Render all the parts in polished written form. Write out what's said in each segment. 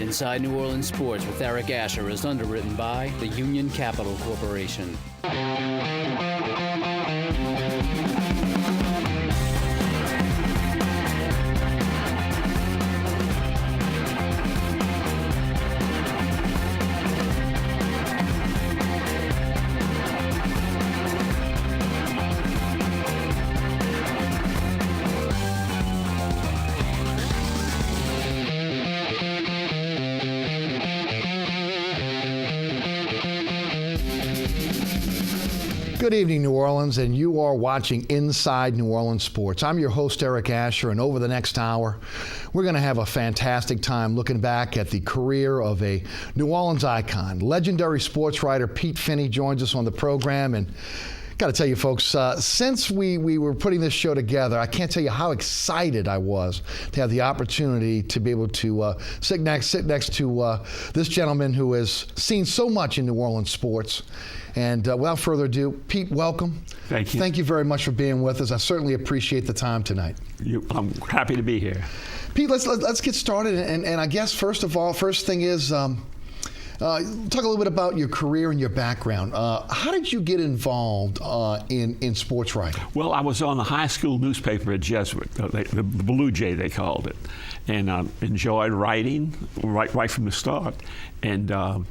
Inside New Orleans Sports with Eric Asher is underwritten by the Union Capital Corporation. Good evening, New Orleans, and you are watching Inside New Orleans Sports. I'm your host, Eric Asher, and over the next hour, we're going to have a fantastic time looking back at the career of a New Orleans icon. Legendary sports writer Pete Finney joins us on the program, and got to tell you, folks, since we were putting this show together, I can't tell you how excited I was to have the opportunity to be able to sit next to this gentleman who has seen so much in New Orleans sports. And without further ado, Pete, welcome. Thank you. Thank you very much for being with us. I certainly appreciate the time tonight. I'm happy to be here. Pete, let's get started. And I guess first thing is, talk a little bit about your career and your background. How did you get involved in sports writing? Well, I was on the high school newspaper at Jesuit, the Blue Jay they called it, and enjoyed writing right from the start. And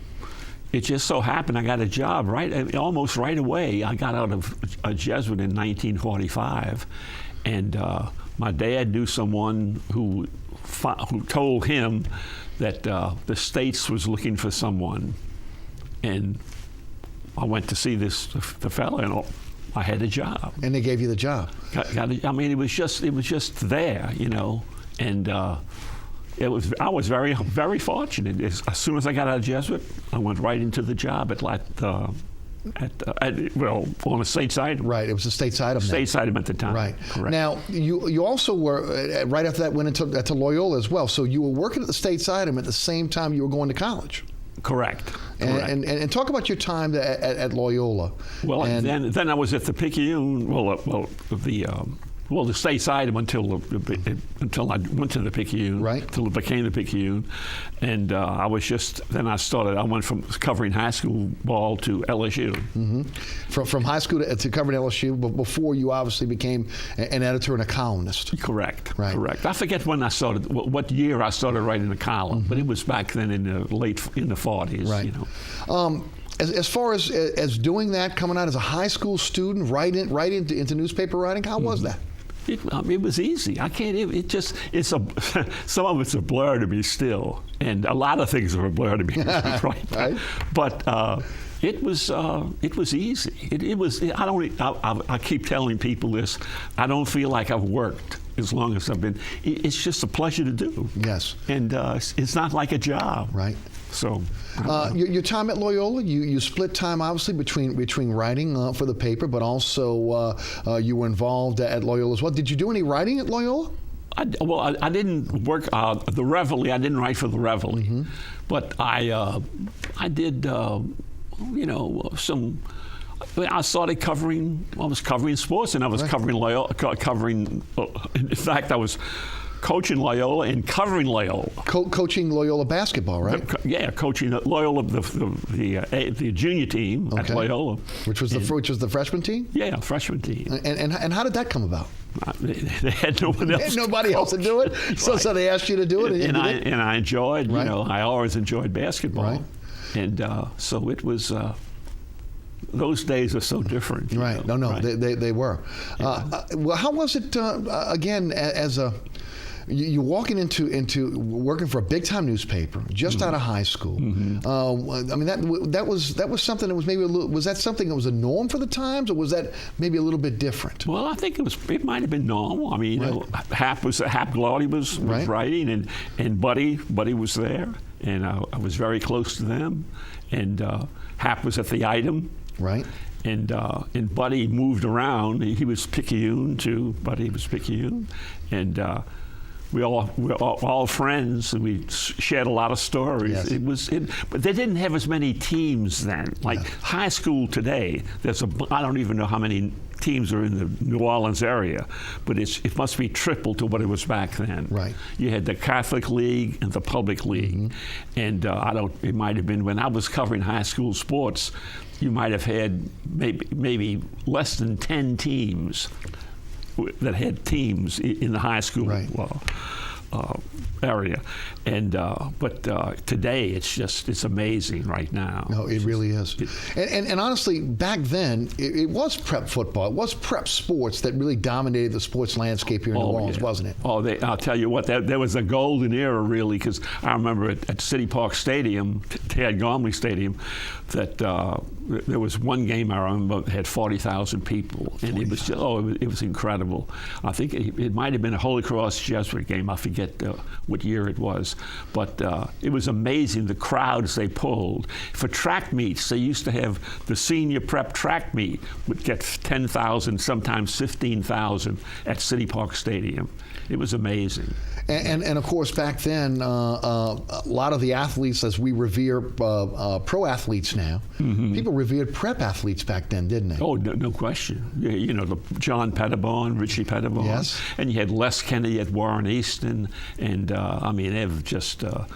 it just so happened I got a job almost right away. I got out of Jesuit in 1945, and my dad knew someone who told him that the States was looking for someone, and I went to see the fella, and I had a job. And they gave you the job. It was just there, you know, and I was very, very fortunate. As soon as I got out of Jesuit, I went right into the job on the state side. Right, it was the state side of state side at the time. Right. Correct. Now, you also were, right after that, went into Loyola as well. So you were working at the state side at the same time you were going to college. Correct. And talk about your time at Loyola. Well, then I was at the Picayune. The state side until I went to the Picayune, right? Until it became the Picayune, and I went from covering high school ball to LSU. Mm-hmm. From high school to covering LSU, but before you obviously became an editor and a columnist. Correct. Right. Correct. I forget when I started, what year I started writing a column, but it was back then in the 40s. Right. You know. As far as doing that, coming out as a high school student, right into newspaper writing, how was that? It was easy. I can't even. Some of it's a blur to me still, and a lot of things are a blur to me. Right. But it was easy. It was. I keep telling people this. I don't feel like I've worked as long as I've been. It's just a pleasure to do. Yes. And it's not like a job. Right. So your time at Loyola, you split time obviously between writing for the paper, but also you were involved at Loyola as well. Did you do any writing at Loyola? I didn't work the Reveille. I didn't write for the Reveille, but I did some. I started covering. I was covering sports, and I was covering Loyola. In fact, I was coaching Loyola and covering Loyola. Coaching Loyola basketball, right? Coaching Loyola, the junior team at Loyola, which was the freshman team. Yeah, freshman team. And how did that come about? They had no one else. They had nobody else to do it, so they asked you to do it, and I enjoyed. Right. You know, I always enjoyed basketball, right. And so it was. Those days are so different. Right. Know? No, right. They were. Yeah. Well, how was it again as a? You walking into working for a big time newspaper just out of high school. I mean that was something that was maybe was that something that was a norm for the times, or was that maybe a little bit different? Well, I think it might have been normal. I mean, Hap Glaudy was writing, and Buddy was there, and I was very close to them, and Hap was at the Item. Right. And Buddy moved around. He was Picayune too. Buddy was Picayune, and we're all friends, and we shared a lot of stories. Yes. But they didn't have as many teams then. Like high school today, I don't even know how many teams are in the New Orleans area, but it must be triple to what it was back then. Right. You had the Catholic League and the Public League, and it might have been when I was covering high school sports, you might have had maybe less than 10 teams that had teams in the high school. Right. Area, and but today it's amazing right now. No, it really is. And honestly, back then it was prep football. It was prep sports that really dominated the sports landscape here in New Orleans, wasn't it? Oh, I'll tell you what, there was a golden era really, because I remember at City Park Stadium, Tad Gormley Stadium, that there was one game I remember that had 40,000 people, and it was just, it was incredible. I think it might have been a Holy Cross Jesuit game. I forget what year it was, but it was amazing the crowds they pulled. For track meets, they used to have the senior prep track meet would get 10,000, sometimes 15,000 at City Park Stadium. It was amazing. And of course, back then, a lot of the athletes, as we revere pro athletes now, people revered prep athletes back then, didn't they? Oh, no question. You know, John Pettibone, Richie Pettibone. Yes. And you had Les Kennedy at Warren Easton. And, I mean, they've just... a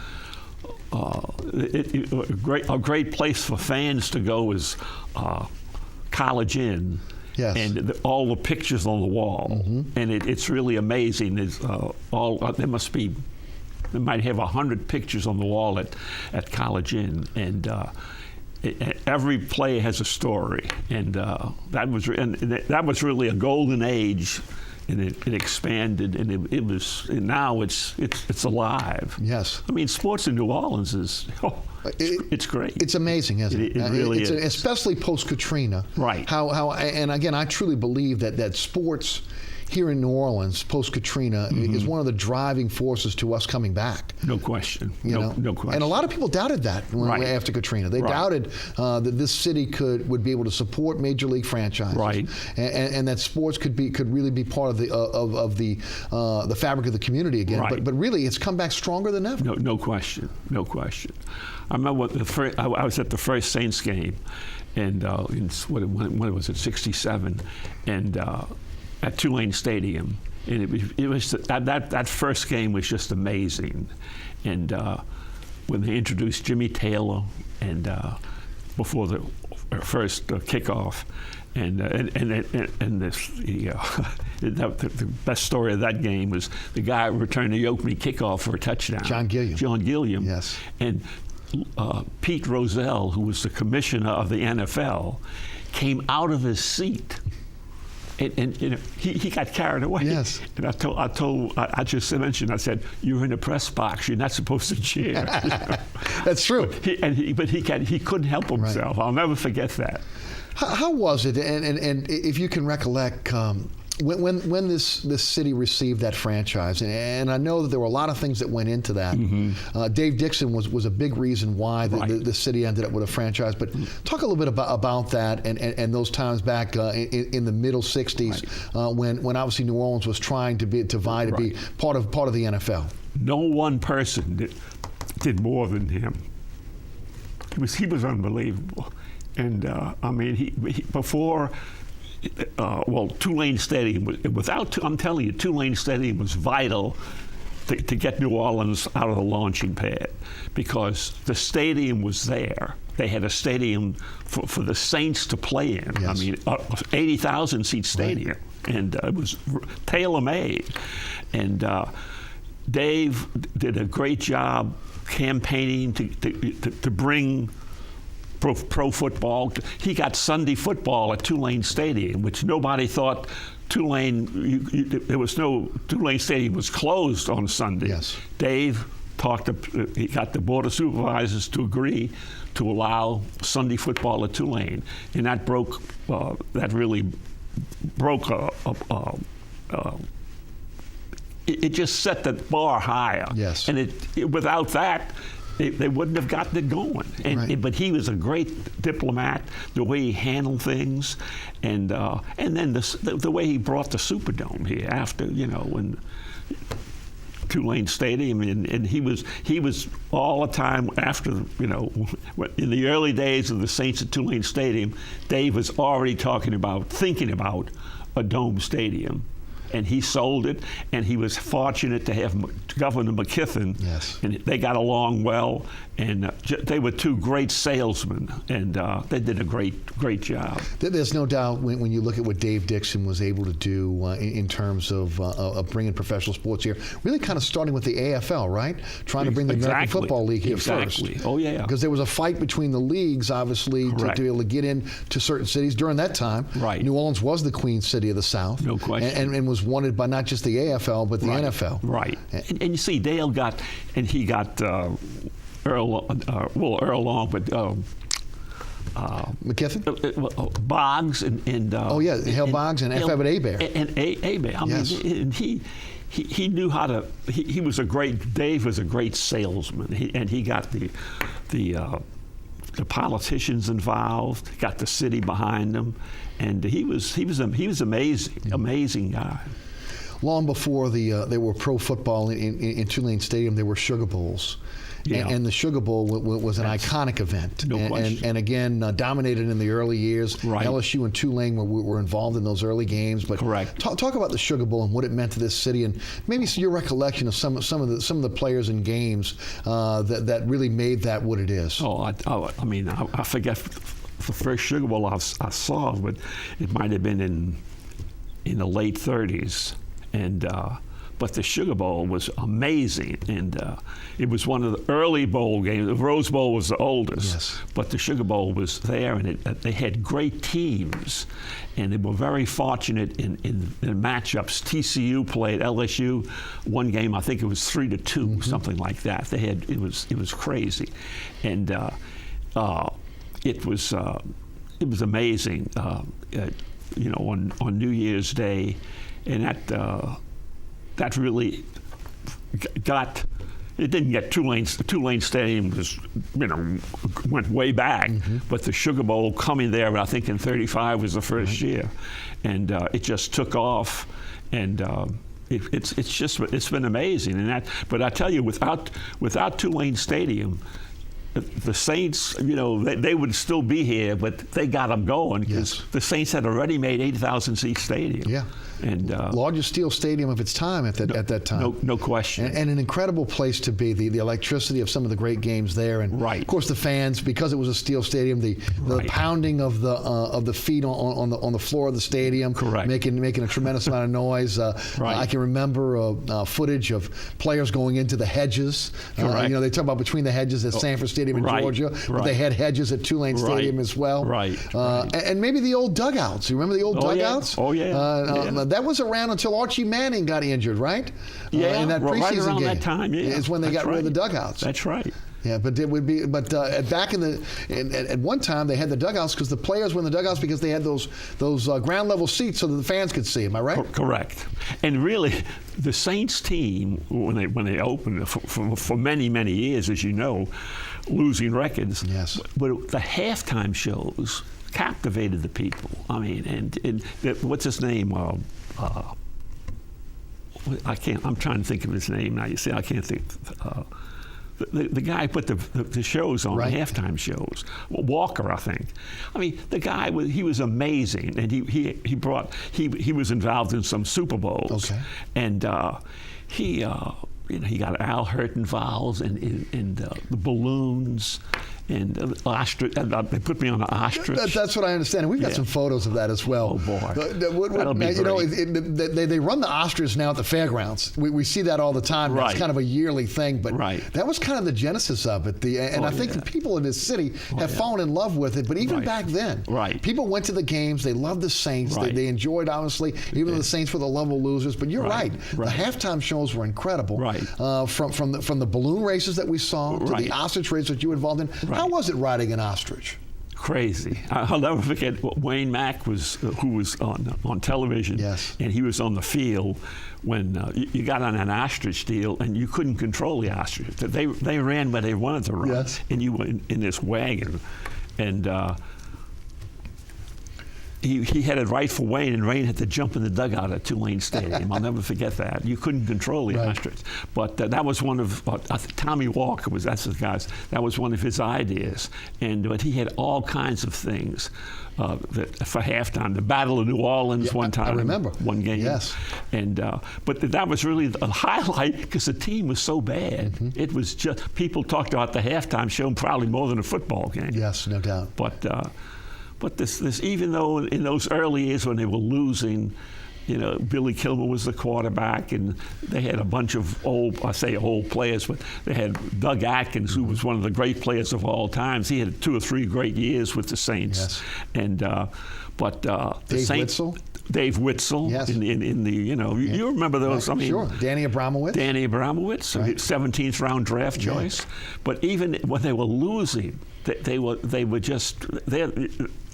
great place for fans to go is College Inn. Yes. And all the pictures on the wall, and it's really amazing. There's they might have 100 pictures on the wall at College Inn, and every play has a story, and that was really a golden age. And it expanded, and now it's alive. Yes. I mean, sports in New Orleans it's great. It's amazing, isn't it? It really is. Especially post-Katrina. Right. And again, I truly believe that sports here in New Orleans, post-Katrina, is one of the driving forces to us coming back. No question. No question. And a lot of people doubted that after Katrina. They doubted that this city would be able to support major league franchises, right? And that sports could really be part of the fabric of the community again. Right. But really, it's come back stronger than ever. No question. No question. I remember I was at the first Saints game, and when was it, 67, and. At Tulane Stadium, and it was that first game was just amazing, and when they introduced Jimmy Taylor and before the first kickoff, and the best story of that game was the guy who returned the opening kickoff for a touchdown. John Gilliam. Yes. And Pete Rozelle, who was the commissioner of the NFL, came out of his seat. And you know, he got carried away. Yes. And I just mentioned, I said, "You're in the press box. You're not supposed to cheer." That's true. But he couldn't help himself. Right. I'll never forget that. How was it? And if you can recollect, when this city received that franchise, and I know that there were a lot of things that went into that. Dave Dixon was a big reason why the city ended up with a franchise. But talk a little bit about that and those times back in the middle '60s when obviously New Orleans was trying to vie to be part of the NFL. No one person did more than him. He was unbelievable, and I mean he before. Tulane Stadium I'm telling you, Tulane Stadium was vital to get New Orleans out of the launching pad, because the stadium was there. They had a stadium for the Saints to play in. Yes. I mean, 80,000 seat stadium, and it was tailor-made. And Dave did a great job campaigning to bring pro football. He got Sunday football at Tulane Stadium, which nobody thought Tulane Stadium was closed on Sunday. Yes. Dave he got the Board of Supervisors to agree to allow Sunday football at Tulane, and that really broke it just set the bar higher. Yes. And without that, they wouldn't have gotten it going. But he was a great diplomat, the way he handled things, and then the way he brought the Superdome here after, when Tulane Stadium, and he was all the time after, in the early days of the Saints at Tulane Stadium, Dave was already thinking about a dome stadium. And he sold it, and he was fortunate to have Governor McKiffen, yes. and they got along well, and they were two great salesmen, and they did a great job. There's no doubt when you look at what Dave Dixon was able to do in terms of bringing professional sports here, really kind of starting with the AFL, right? Trying to bring the American Football League here first. Oh, yeah. Because there was a fight between the leagues, obviously, to be able to get into certain cities. During that time, right. New Orleans was the Queen City of the South. No question. And was wanted by not just the AFL, but the NFL. Right. And you see, Dale got Earl Long, but McKiffen? Boggs and Hale Boggs and F. Abbott Hebert. And Hebert. I mean, and he knew how to. Dave was a great salesman, and he got the politicians involved, got the city behind him, and he was amazing guy. Long before there were pro football in Tulane Stadium, there were Sugar Bowls. Yeah. And the Sugar Bowl was an iconic event. No question. And again, dominated in the early years. Right. LSU and Tulane were involved in those early games. But correct. Talk about the Sugar Bowl and what it meant to this city, and maybe your recollection of some of the players and games that really made that what it is. I mean, I forget the first Sugar Bowl I saw, but it might have been in the late 30s. And but the Sugar Bowl was amazing, and it was one of the early bowl games. The Rose Bowl was the oldest, yes. But the Sugar Bowl was there, and they had great teams, and they were very fortunate in matchups. TCU played LSU one game, I think it was 3-2, mm-hmm. something like that. It was crazy, and it was amazing. On New Year's Day. And that really got. It didn't get Tulane Stadium went way back, mm-hmm. but the Sugar Bowl coming there, I think in '35 was the first year, and it just took off, and it's been amazing. But I tell you, without Tulane Stadium, the Saints, they would still be here, but they got them going because the Saints had already made 80,000-seat stadium. Yeah. And largest steel stadium of its time at that time. No question. And an incredible place to be. The electricity of some of the great games there, and right. of course the fans, because it was a steel stadium. The right. pounding of the feet on the floor of the stadium, correct. making a tremendous amount of noise. Right. I can remember footage of players going into the hedges. They talk about between the hedges at Sanford Stadium in right. Georgia, right. but they had hedges at Tulane Stadium as well. Right. And maybe the old dugouts. You remember the old dugouts? Yeah. Oh yeah. That was around until Archie Manning got injured, right? Yeah, in that preseason right around game. that time. Yeah, is when they got rid of the dugouts. That's right. Yeah, but it would be. But back at one time they had the dugouts because the players were in the dugouts because they had those ground level seats so that the fans could see. Am I right? Correct. And really, the Saints team when they opened for many years, as you know, losing records. Yes. But the halftime shows captivated the people. I mean, and what's his name? I'm trying to think of his name now. You see, I can't think. The guy put the shows on, right. The halftime shows. Walker, I think. I mean, the guy he was amazing, and he was involved in some Super Bowls, okay. And he got Al Hurt involved, and the balloons. And they put me on an ostrich. That's what I understand. And we've got some photos of that as well. Oh boy, that'll be great. They run the ostrich now at the fairgrounds. We see that all the time. Right. It's kind of a yearly thing, but right. that was kind of the genesis of it. I think the people in this city have fallen in love with it. But even back then, right. people went to the games. They loved the Saints. Right. They enjoyed, obviously, even though the Saints were the level losers. But you're right. The halftime shows were incredible. Right. From the balloon races that we saw to the ostrich race that you were involved in. Right. How was it riding an ostrich? Crazy. I'll never forget Wayne Mack who was on television, yes. And he was on the field when you got on an ostrich deal and you couldn't control the ostrich. They ran where they wanted to run, yes. And you were in this wagon, and he headed right for Wayne, and Wayne had to jump in the dugout at Tulane Stadium. I'll never forget that. You couldn't control the ostrich. But that was one of, Tommy Walker that's his guys, that was one of his ideas. But he had all kinds of things for halftime. The Battle of New Orleans one time. I remember. One game. Yes. But that was really a highlight because the team was so bad. It was just, people talked about the halftime show probably more than a football game. Yes, no doubt. But this, even though in those early years when they were losing, Billy Kilmer was the quarterback, and they had a bunch of old players, but they had Doug Atkins, who was one of the great players of all times. He had 2 or 3 great years with the Saints. Yes. And but the Dave Saints, Witzel? Dave Witzel. Yes. In the you remember those? Right. I mean, sure. Danny Abramowitz. Right. 17th round draft choice. But even when they were losing, they were just there.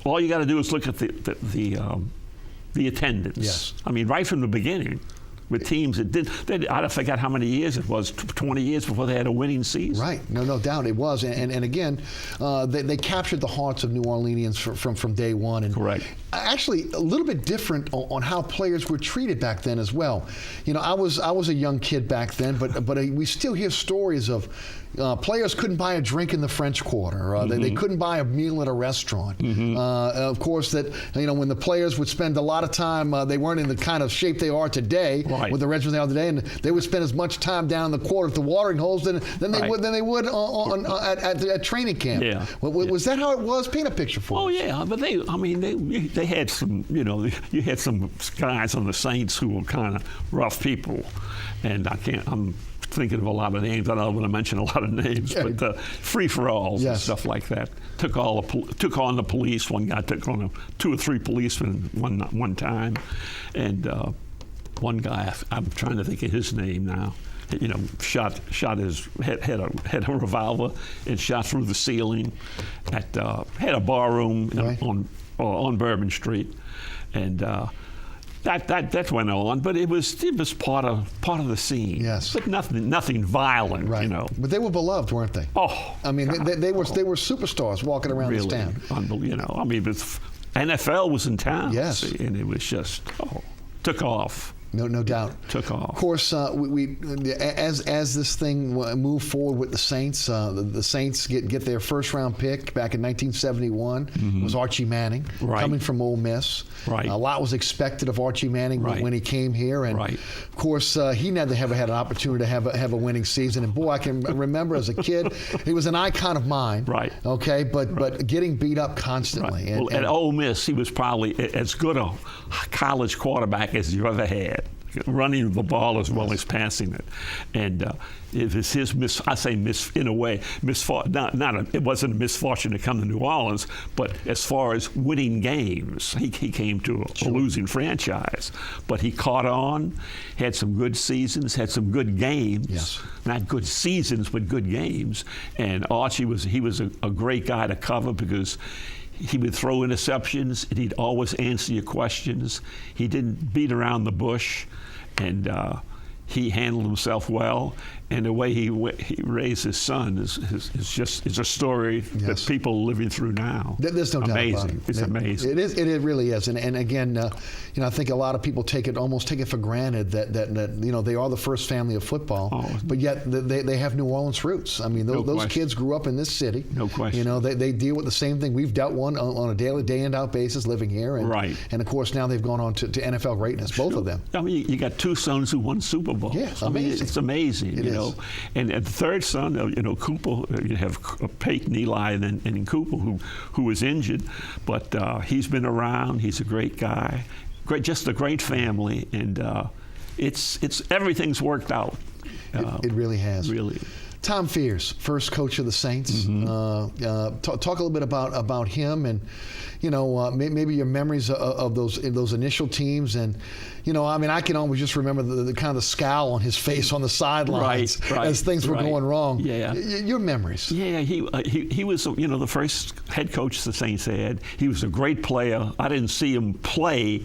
All you got to do is look at the attendance. Yes. I mean, right from the beginning, with teams that I forgot how many years it was, 20 years before they had a winning season. Right, no doubt it was, and again, they captured the hearts of New Orleanians from day one. And correct. Actually, a little bit different on how players were treated back then as well. I was a young kid back then, but we still hear stories of. Players couldn't buy a drink in the French Quarter. They couldn't buy a meal at a restaurant. Of course, that when the players would spend a lot of time, they weren't in the kind of shape they are today with the regiments they are today, and they would spend as much time down the court at the watering holes than they would at training camp. Yeah. Was that how it was? Paint a picture for us. Oh yeah, but they had some. You had some guys on the Saints who were kind of rough people, and I'm thinking of a lot of names. I don't want to mention a lot of names, but free-for-alls and stuff like that. Took on the police. One guy took on 2 or 3 policemen one time, and one guy, I'm trying to think of his name now. Shot his had a revolver and shot through the ceiling had a bar room on Bourbon Street, and. That went on, but it was part of the scene. Yes, but nothing violent, right. But they were beloved, weren't they? Oh, I mean, they were superstars walking around this town. Unbelievable. I mean, NFL was in town. Yes, and it was just took off. No doubt. Took off. Of course, we as this thing moved forward with the Saints, the Saints get their first-round pick back in 1971. It was Archie Manning, coming from Ole Miss. Right. A lot was expected of Archie Manning when he came here, and of course, he never had an opportunity to have a winning season. And boy, I can remember as a kid, he was an icon of mine. Right. Okay, but getting beat up constantly. Right. At Ole Miss, he was probably as good a college quarterback as you ever had. Running the ball as well as passing it, and it was his it wasn't a misfortune to come to New Orleans, but as far as winning games, he came to a losing franchise, but he caught on, had some good seasons, had some good games, not good seasons but good games, and Archie was a great guy to cover because. He would throw interceptions, and he'd always answer your questions. He didn't beat around the bush, and he handled himself well. And the way he raised his son is a story that people are living through now. There's no doubt about it. It's amazing. It really is. And again, I think a lot of people almost take it for granted that they are the first family of football, but yet they have New Orleans roots. I mean, those kids grew up in this city. No question. They deal with the same thing. We've dealt on a daily, day in, out basis living here. And, and of course, now they've gone on to NFL greatness, both of them. I mean, you got 2 sons who won Super Bowl. Yeah, I mean, it's amazing. It is. And the third son, Cooper, you have Peyton, Eli, and Cooper, who was injured, but he's been around. He's a great guy, just a great family, and it's everything's worked out. It really has. Really. Tom Fears, first coach of the Saints. Talk a little bit about him and, maybe your memories of those initial teams. And, I can always just remember the kind of the scowl on his face on the sidelines as things were going wrong. Yeah. Your memories. Yeah, he was, the first head coach the Saints had. He was a great player. I didn't see him play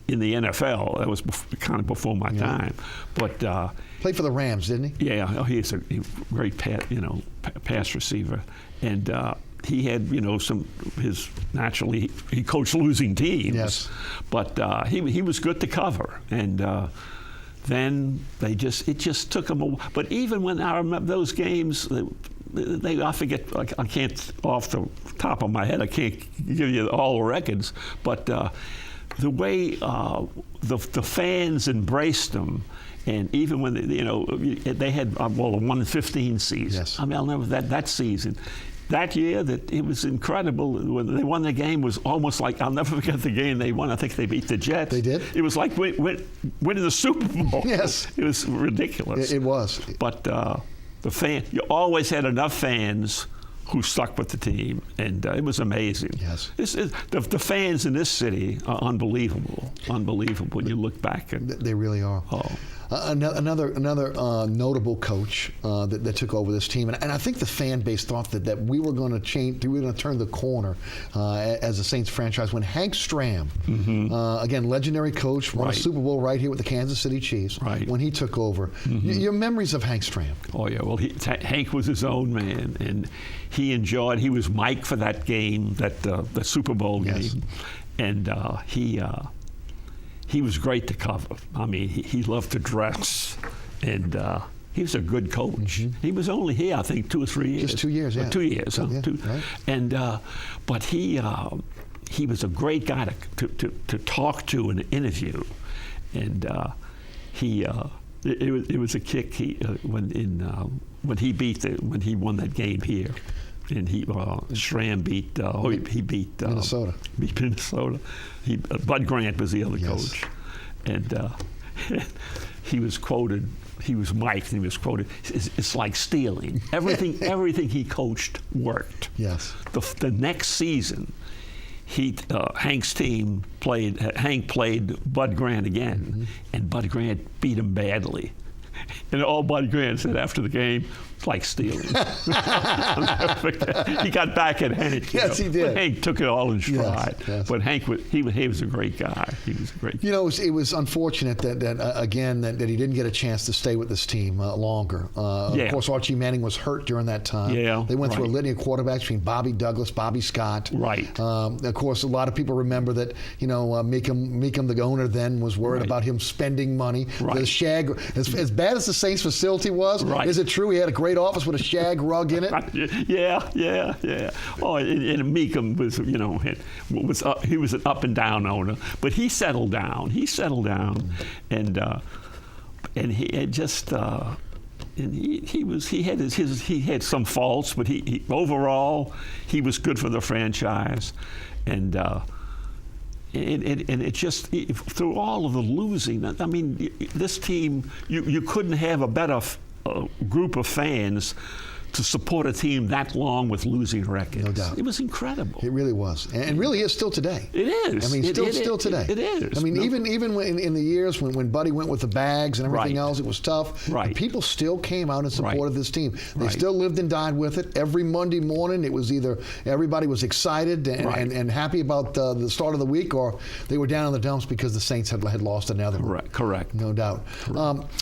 in the NFL. That was kind of before my time. But played for the Rams, didn't he? Yeah, he's a great pass receiver, and he had, naturally he coached losing teams, Yes. but he was good to cover, and then it just took him a while. But even when I remember those games, I forget, I can't, off the top of my head, I can't give you all the records, but the way the fans embraced them. And even when they had a 1-15 season. Yes. I mean, I'll never that season. That year, that it was incredible. When they won the game, was almost like, I'll never forget the game they won. I think they beat the Jets. They did? It was like winning the Super Bowl. Yes. It was ridiculous. It was. But you always had enough fans who stuck with the team, and it was amazing. Yes. The fans in this city are unbelievable when you look back. They really are. Oh. Another notable coach that took over this team, and I think the fan base thought that we were going to change, we were going to turn the corner as a Saints franchise when Hank Stram, again, legendary coach, won a Super Bowl right here with the Kansas City Chiefs, when he took over. Your memories of Hank Stram? Oh, yeah. Well, Hank was his own man, and he was Mike for that game, the Super Bowl game, and he was great to cover. I mean, he loved to dress, and he was a good coach. He was only here, I think, 2 or 3 years. Just 2 years, yeah. 2 years, huh? Yeah, right. And but he was a great guy to talk to and interview, and it was a kick when he won that game here. And Schramm beat Minnesota. Beat Minnesota. Bud Grant was the other coach, and he was quoted. He was mic'd, and he was quoted. It's like stealing. Everything he coached worked. Yes. The next season, Hank's team played. Hank played Bud Grant again, and Bud Grant beat him badly. And all Bud Grant said after the game, it's like stealing. He got back at Hank. Yes, he did. But Hank took it all in stride. Yes. But Hank was a great guy. He was a great guy. It was unfortunate that he didn't get a chance to stay with this team longer. Of course, Archie Manning was hurt during that time. Yeah, they went through a litany of quarterbacks between Bobby Douglas, Bobby Scott. Right. Of course, a lot of people remember that Meekum, the owner, then was worried about him spending money. Right. The shag, as bad as the Saints facility was, is it true he had a great office with a shag rug in it? Yeah. Oh, and Meekum he was an up and down owner, but he settled down. And he had just. And he had some faults, but he overall he was good for the franchise, and it just through all of the losing. I mean, this team you couldn't have a better group of fans to support a team that long with losing records. No doubt. It was incredible. It really was. And really is still today. It is. I mean, still today. It is. I mean, even when, in the years when Buddy went with the bags and everything else, it was tough. Right. People still came out and supported this team. They Right. still lived and died with it. Every Monday morning, it was either everybody was excited and happy about the start of the week, or they were down in the dumps because the Saints had lost another one. Correct. No doubt.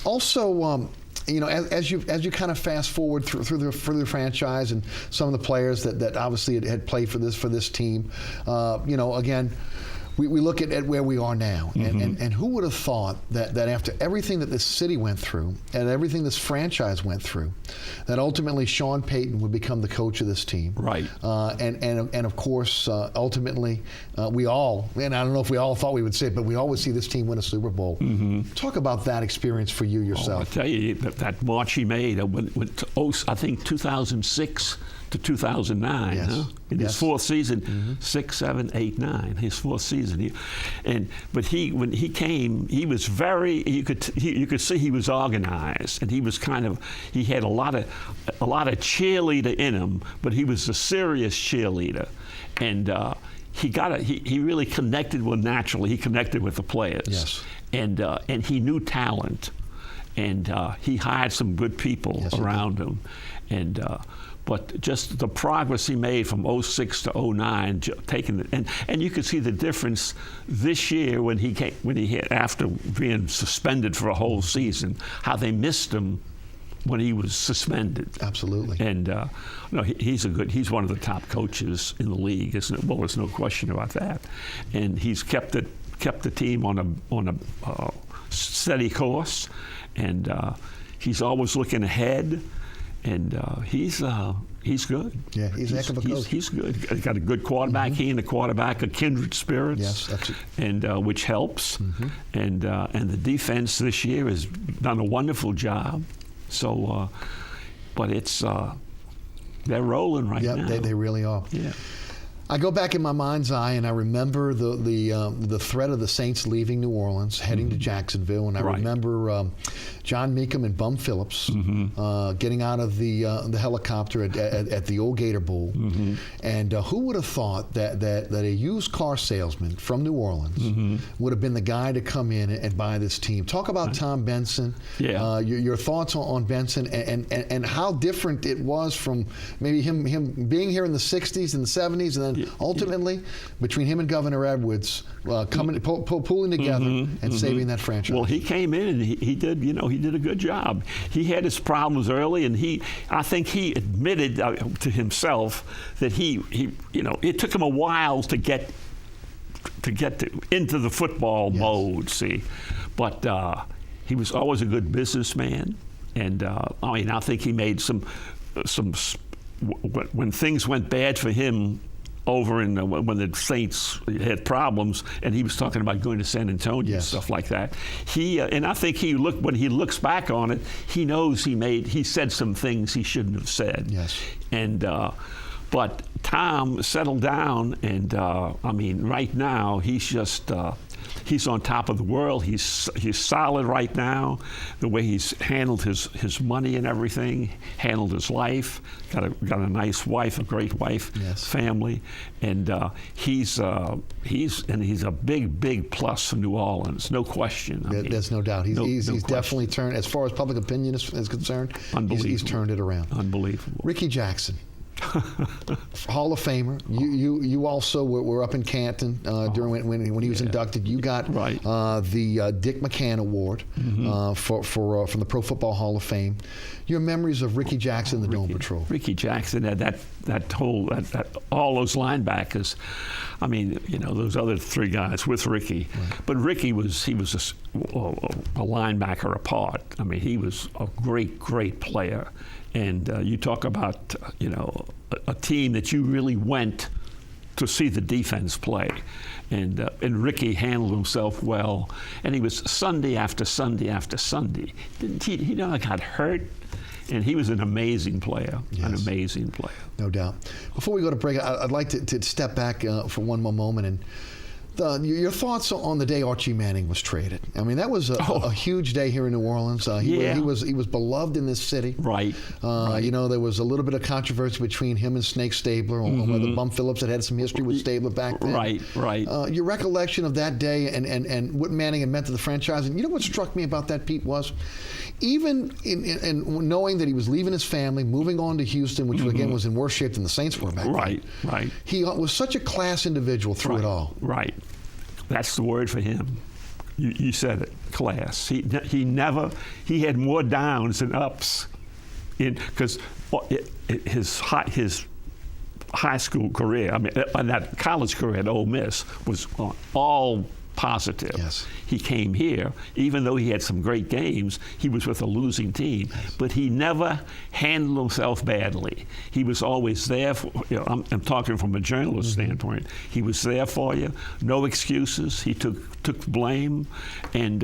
Also, as you kind of fast forward through the franchise and some of the players that obviously had played for this team, again, we look at where we are now, and who would have thought that after everything that this city went through and everything this franchise went through, that ultimately Sean Payton would become the coach of this team. Right. And of course, ultimately, we all, and I don't know if we all thought we would see it, but we always see this team win a Super Bowl. Talk about that experience for you yourself. I tell you, that march he made, I think 2006 to 2009, in his fourth season, 6, 7, 8, 9, his fourth season. But when he came, he was very. You could see he was organized, and he was he had a lot of cheerleader in him, but he was a serious cheerleader, and he really connected naturally. He connected with the players, and he knew talent, and he hired some good people around him, and. But just the progress he made from 06 to 09, and you could see the difference this year when he had, after being suspended for a whole season, how they missed him when he was suspended. Absolutely. And no, he's one of the top coaches in the league, isn't it? Well, there's no question about that. And he's kept the team on a steady course, and he's always looking ahead, and he's good. Yeah, he's a heck of a coach. He's good. He's got a good quarterback. He and the quarterback are kindred spirits. Yes, that's it. And which helps. And the defense this year has done a wonderful job. So, but it's they're rolling right now. Yeah, they really are. Yeah. I go back in my mind's eye and I remember the threat of the Saints leaving New Orleans, heading to Jacksonville, and I remember John Meekum and Bum Phillips getting out of the helicopter at the old Gator Bowl. And who would have thought that a used car salesman from New Orleans would have been the guy to come in and buy this team? Talk about Tom Benson. Yeah. Your thoughts on Benson and how different it was from maybe him being here in the 60s and the 70s, and then ultimately between him and Governor Edwards pulling together and saving that franchise. Well, he came in and he did a good job. He had his problems early, and I think he admitted to himself that it took him a while to get into the football mode. See, but he was always a good businessman, and I think he made some when things went bad for him over in when the Saints had problems, and he was talking about going to San Antonio and stuff like that. And I think when he looks back on it, he knows he said some things he shouldn't have said. Yes. And but Tom settled down, and right now he's just. He's on top of the world. He's solid right now. The way he's handled his money and everything, handled his life. Got a nice wife, a great wife, family, and he's a big plus for New Orleans, no question. There's no doubt. He's definitely turned, as far as public opinion is concerned. He's turned it around. Unbelievable. Ricky Jackson. Hall of Famer. You also were up in Canton during when he was inducted. You got the Dick McCann Award from the Pro Football Hall of Fame. Your memories of Ricky Jackson, the Dome Patrol. Ricky Jackson had all those linebackers. Those other three guys with Ricky, but Ricky was a linebacker apart. He was a great player. And you talk about, a team that you really went to see the defense play. And Ricky handled himself well. And he was Sunday after Sunday after Sunday. He never got hurt. And he was an amazing player, an amazing player. No doubt. Before we go to break, I'd like to step back for one more moment and your thoughts on the day Archie Manning was traded. That was a huge day here in New Orleans. He was beloved in this city. Right. There was a little bit of controversy between him and Snake Stabler on whether Bum Phillips had some history with Stabler back then. Right. Your recollection of that day and what Manning had meant to the franchise. And you know what struck me about that, Pete, was even in knowing that he was leaving his family, moving on to Houston, which again was in worse shape than the Saints were back then. Right. He was such a class individual through it all. Right. That's the word for him. You said it, class. He had more downs than ups, because his high school career, and that college career at Ole Miss was all positive. Yes. He came here, even though he had some great games, he was with a losing team, but he never handled himself badly. He was always there for, I'm talking from a journalist standpoint, he was there for you, no excuses, he took blame, and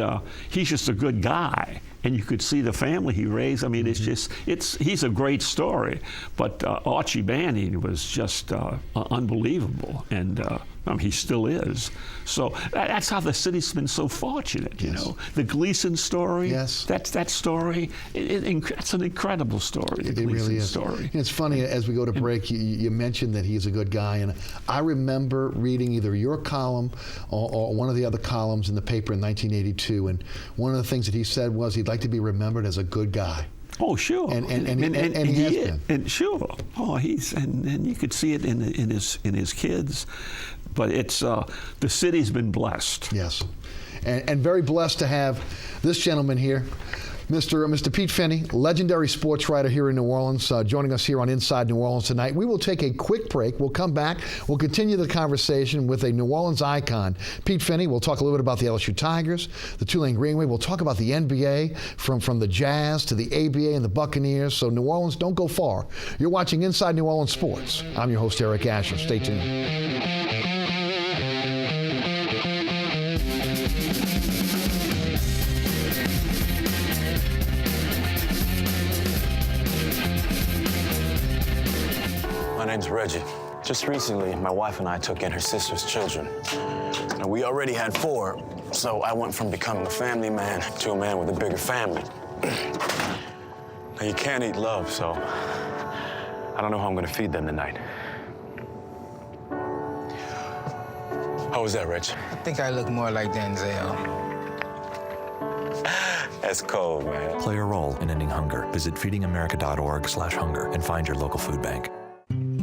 he's just a good guy. And you could see the family he raised. He's a great story. But Archie Manning was just unbelievable, and he still is. So that's how the city's been so fortunate. The Gleason story. Yes. That story. It's an incredible story. The Gleason really is. Story. It's funny, as we go to break, you mentioned that he's a good guy, and I remember reading either your column or one of the other columns in the paper in 1982, and one of the things that he said was he'd like to be remembered as a good guy. Oh, sure. And he has been. And sure. Oh, and you could see it in his kids. But it's the city's been blessed. Yes, and very blessed to have this gentleman here. Mr. Pete Finney, legendary sports writer here in New Orleans, joining us here on Inside New Orleans tonight. We will take a quick break. We'll come back. We'll continue the conversation with a New Orleans icon, Pete Finney. We'll talk a little bit about the LSU Tigers, the Tulane Greenway. We'll talk about the NBA, from the Jazz to the ABA and the Buccaneers. So New Orleans, don't go far. You're watching Inside New Orleans Sports. I'm your host, Eric Asher. Stay tuned. My name's Reggie. Just recently, my wife and I took in her sister's children. Now, we already had 4, so I went from becoming a family man to a man with a bigger family. Now, you can't eat love, so I don't know how I'm gonna feed them tonight. How was that, Rich? I think I look more like Denzel. That's cold, man. Play a role in ending hunger. Visit feedingamerica.org/hunger and find your local food bank.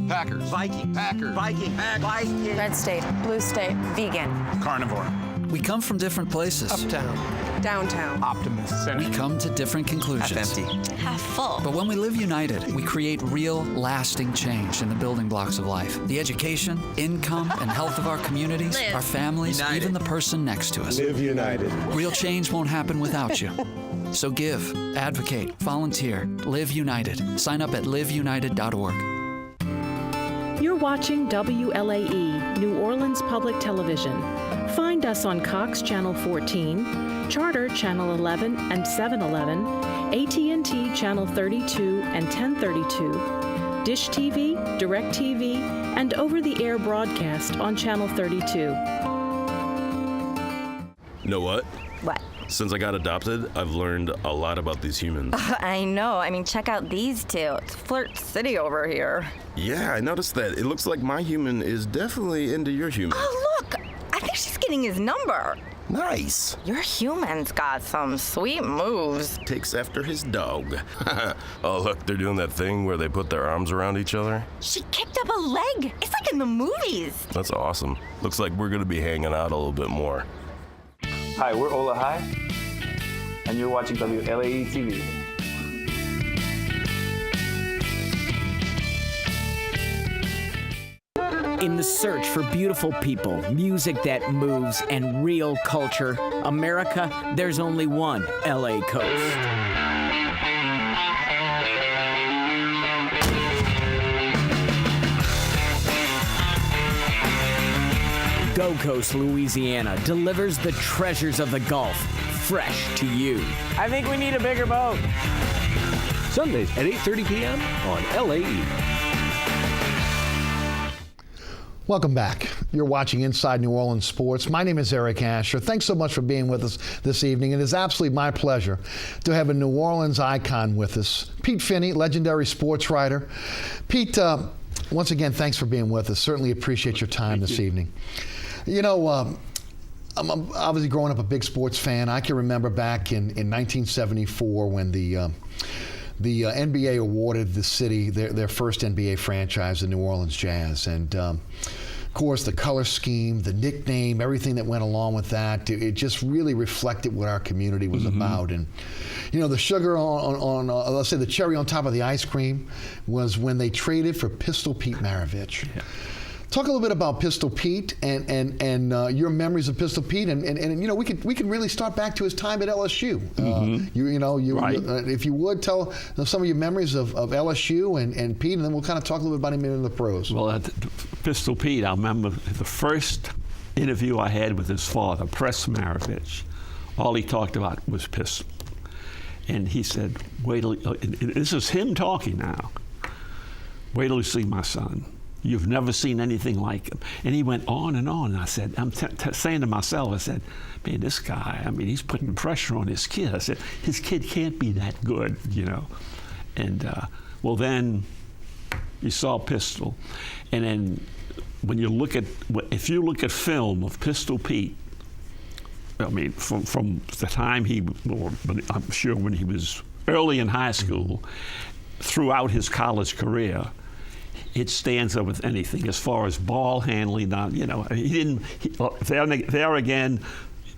Packers. Viking. Packers. Viking. Viking. Red state, blue state, vegan. Carnivore. We come from different places. Uptown. Downtown. Optimist. We come to different conclusions. Half empty. Half full. But when we live united, we create real, lasting change in the building blocks of life. The education, income, and health of our communities, our families, United. even the person next to us. Live united. Real change won't happen without you. So give, advocate, volunteer, live united. Sign up at liveunited.org. You're watching WLAE, New Orleans Public Television. Find us on Cox Channel 14, Charter Channel 11 and 711, AT&T Channel 32 and 1032, Dish TV, DirecTV, and over-the-air broadcast on Channel 32. You know what? What? Since I got adopted, I've learned a lot about these humans. I know. I mean, check out these two. It's Flirt City over here. Yeah, I noticed that. It looks like my human is definitely into your human. Oh, look. I think she's getting his number. Nice. Your human's got some sweet moves. Takes after his dog. Oh, look, they're doing that thing where they put their arms around each other. She kicked up a leg. It's like in the movies. That's awesome. Looks like we're gonna be hanging out a little bit more. Hi, we're Ola High, and you're watching WLAE TV. In the search for beautiful people, music that moves, and real culture, America, there's only one LA Coast. Go Coast, Louisiana delivers the treasures of the Gulf fresh to you. I think we need a bigger boat. Sundays at 8:30 p.m. on LAE. Welcome back. You're watching Inside New Orleans Sports. My name is Eric Asher. Thanks so much for being with us this evening. It is absolutely my pleasure to have a New Orleans icon with us, Pete Finney, legendary sports writer. Pete, once again, thanks for being with us. Certainly appreciate your time this evening. You know, I'm obviously growing up a big sports fan. I can remember back in 1974 when the NBA awarded the city their first NBA franchise, the New Orleans Jazz. And, of course, the color scheme, the nickname, everything that went along with that, it just really reflected what our community was about. And, you know, the sugar on let's say the cherry on top of the ice cream was when they traded for Pistol Pete Maravich. Yeah. Talk a little bit about Pistol Pete and your memories of Pistol Pete, and you know we can really start back to his time at LSU. Right. If you would tell some of your memories of LSU and Pete, and then we'll kind of talk a little bit about him in the pros. Well, Pistol Pete, I remember the first interview I had with his father, Press Maravich. All he talked about was pistol, and he said, "Wait till this is him talking now. Wait till you see my son. You've never seen anything like him." And he went on and on. And I said, I'm saying to myself, I said, man, this guy, I mean, he's putting pressure on his kid. I said, his kid can't be that good, you know. And, well, then you saw Pistol. And then when you look at, if you look at film of Pistol Pete, I mean, from the time I'm sure when he was early in high school, throughout his college career, it stands up with anything as far as ball handling. You know, he didn't. There again,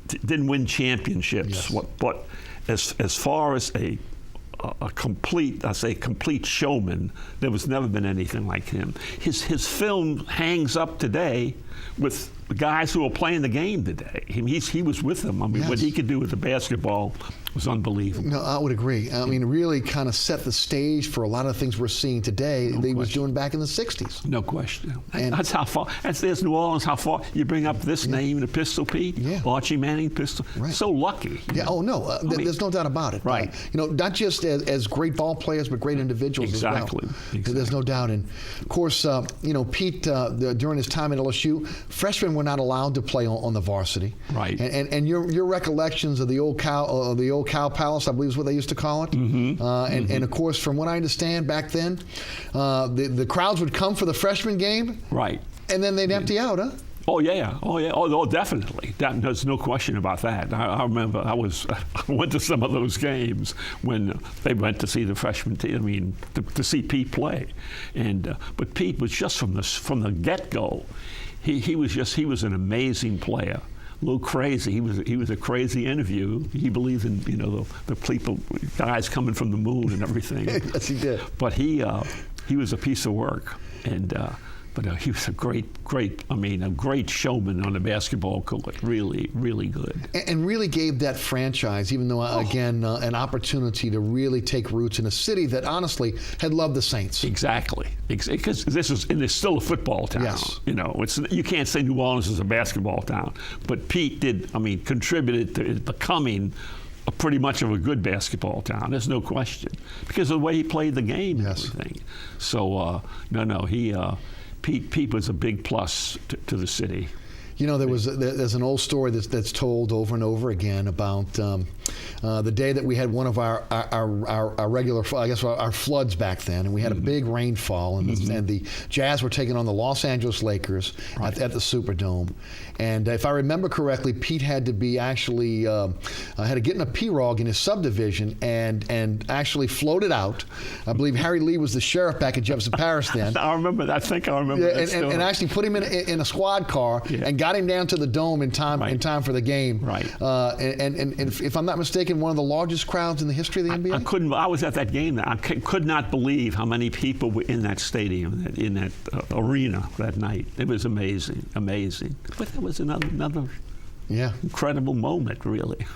didn't win championships. Yes. But as far as a complete showman, there was never been anything like him. His film hangs up today with the guys who are playing the game today. He was with them. I mean, yes. what he could do with the basketball was unbelievable. No, I would agree. I mean, really kind of set the stage for a lot of things we're seeing today that he was doing back in the 60s. No question. And that's how far. There's New Orleans, how far. You bring up this name, the Pistol Pete, Archie Manning, Pistol. Right. So lucky. Yeah, know? oh, no. There's no doubt about it. Right. Not just as great ball players, but great individuals as well. Exactly. There's no doubt. And, of course, Pete, during his time at LSU, freshmen were not allowed to play on the varsity. Right. And your recollections of the old Cow Palace, I believe is what they used to call it. Mm-hmm. And of course, from what I understand back then, the crowds would come for the freshman game. Right. And then they'd empty out, huh? Oh yeah. Oh, definitely. There's no question about that. I remember I went to some of those games when they went to see the freshman team. I mean, to see Pete play, but Pete was just from the get-go. He was an amazing player. A little crazy. He was a crazy interview. He believed in the guys coming from the moon and everything. Yes, he did. But he was a piece of work, but he was a great showman on the basketball court. Really, really good. And really gave that franchise, even though, again, an opportunity to really take roots in a city that honestly had loved the Saints. Exactly. Because it's still a football town. Yes. You can't say New Orleans is a basketball town. But Pete contributed to it becoming pretty much of a good basketball town. There's no question. Because of the way he played the game and everything. So, Pete was a big plus to the city. There's an old story that's told over and over again about the day that we had one of our regular, I guess, our floods back then, and we had a big rainfall, and the Jazz were taking on the Los Angeles Lakers at the Superdome. And if I remember correctly, Pete had to be actually had to get in a pirogue in his subdivision and actually floated out. I believe Harry Lee was the sheriff back in Jefferson Parish then. I remember that. I think I remember that. And actually put him in a squad car and got him down to the dome in time for the game. Right. And if I'm not mistaken, one of the largest crowds in the history of the NBA. I was at that game. I could not believe how many people were in that stadium, in that arena that night. It was amazing. But that was another incredible moment, really.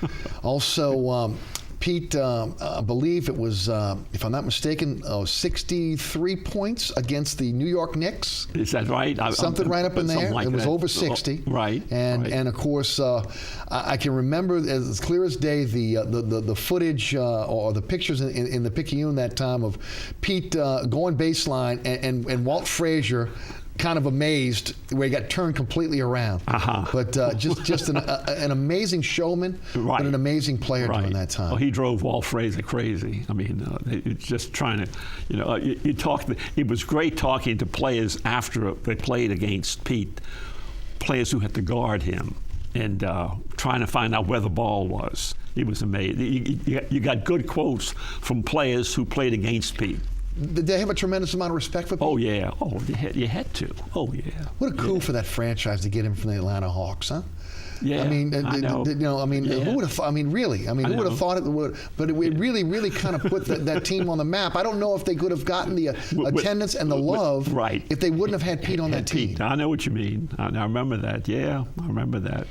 Also, Pete, I believe it was, if I'm not mistaken, 63 points against the New York Knicks. Is that right? Something right up in there. Like it was that. over 60. Right. And of course, I can remember as clear as day the footage or the pictures in the Picayune that time of Pete going baseline and Walt Frazier kind of amazed where he got turned completely around. But just an amazing showman, but an amazing player during that time. Well, he drove Walt Frazier crazy. I mean, just trying to, you talk. It was great talking to players after they played against Pete, players who had to guard him and trying to find out where the ball was. He was amazing. You got good quotes from players who played against Pete. Did they have a tremendous amount of respect for Pete? Oh, yeah. Oh, you had to. Oh, yeah. What a coup for that franchise to get him from the Atlanta Hawks, huh? Yeah, I mean, I know. Who would have? I mean, really. I mean, who would have thought it would? But it really, really kind of put that team on the map. I don't know if they could have gotten the attendance and the love if they wouldn't have had Pete on that team. I know what you mean. I remember that. Yeah, I remember that.